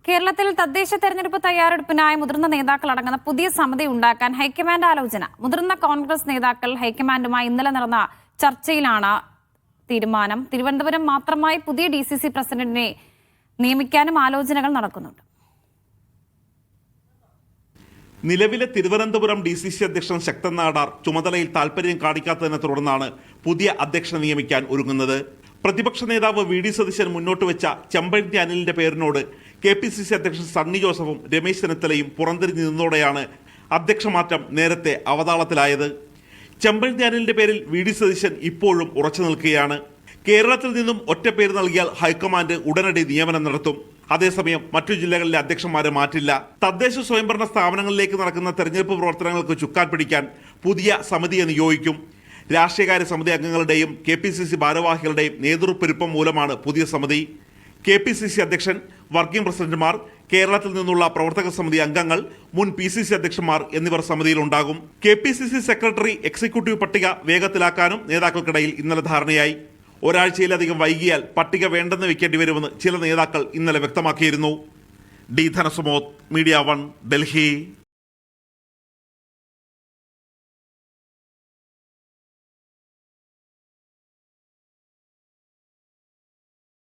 കേരളത്തിൽ തദ്ദേശ തെരഞ്ഞെടുപ്പ് തയ്യാറെടുപ്പിനായി മുതിർന്ന നേതാക്കൾ അടങ്ങുന്ന പുതിയ സമിതി ഉണ്ടാക്കാൻ ഹൈക്കമാൻഡ് ആലോചന. മുതിർന്ന കോൺഗ്രസ് നേതാക്കൾ ഹൈക്കമാൻഡുമായി ഇന്നലെ നടന്ന ചർച്ചയിലാണ് തീരുമാനം. തിരുവനന്തപുരം മാത്രമായി പുതിയ DCC പ്രസിഡന്റിനെ നിയമിക്കാനും ആലോചനകൾ നടക്കുന്നുണ്ട്. നിലവിലെ തിരുവനന്തപുരം DCC അധ്യക്ഷൻ ശക്തൻ നാടാർ ചുമതലയിൽ താൽപര്യം കാണിക്കാത്തതിനെ തുടർന്നാണ് പുതിയ അധ്യക്ഷനെ നിയമിക്കാൻ ഒരുങ്ങുന്നത്. പ്രതിപക്ഷ നേതാവ് VD സതീശൻ മുന്നോട്ട് വെച്ച ചെമ്പഴന്തി അനിലിന്റെ പേരിനോട് KPCC അധ്യക്ഷൻ സണ്ണി ജോസഫും രമേശ് ചെന്നിത്തലയും പുറംതിരിഞ്ഞു നിന്നതോടെയാണ് അധ്യക്ഷമാറ്റം നേരത്തെ അവതാളത്തിലായത്. ചെമ്പഴന്തി അനിലിന്റെ പേരിൽ VD സതീശൻ ഇപ്പോഴും ഉറച്ചു നിൽക്കുകയാണ്. കേരളത്തിൽ നിന്നും ഒറ്റ പേര് നൽകിയാൽ ഹൈക്കമാൻഡ് ഉടനടി നിയമനം നടത്തും. അതേസമയം മറ്റു ജില്ലകളിലെ അധ്യക്ഷന്മാരെ മാറ്റില്ല. തദ്ദേശ സ്വയംഭരണ സ്ഥാപനങ്ങളിലേക്ക് നടക്കുന്ന തെരഞ്ഞെടുപ്പ് പ്രവർത്തനങ്ങൾക്ക് ചുക്കാൻ പിടിക്കാൻ പുതിയ സമിതിയെ നിയോഗിക്കും. രാഷ്ട്രീയകാര്യ സമിതി അംഗങ്ങളുടെയും KPCC ഭാരവാഹികളുടെയും നേതൃപ്പെരുപ്പം മൂലമാണ് പുതിയ സമിതി. KPCC അധ്യക്ഷൻ, വർക്കിംഗ് പ്രസിഡന്റുമാർ, കേരളത്തിൽ നിന്നുള്ള പ്രവർത്തക സമിതി അംഗങ്ങൾ, മുൻ PCC അധ്യക്ഷന്മാർ എന്നിവർ സമിതിയിലുണ്ടാകും. KPCC സെക്രട്ടറി എക്സിക്യൂട്ടീവ് പട്ടിക വേഗത്തിലാക്കാനും നേതാക്കൾക്കിടയിൽ ഇന്നലെ ധാരണയായി. ഒരാഴ്ചയിലധികം വൈകിയാൽ പട്ടിക വേണ്ടെന്ന് വെക്കേണ്ടി വരുമെന്ന് ചില നേതാക്കൾ ഇന്നലെ വ്യക്തമാക്കിയിരുന്നു. D. ധനസുമോത്, മീഡിയ 1, ഡൽഹി.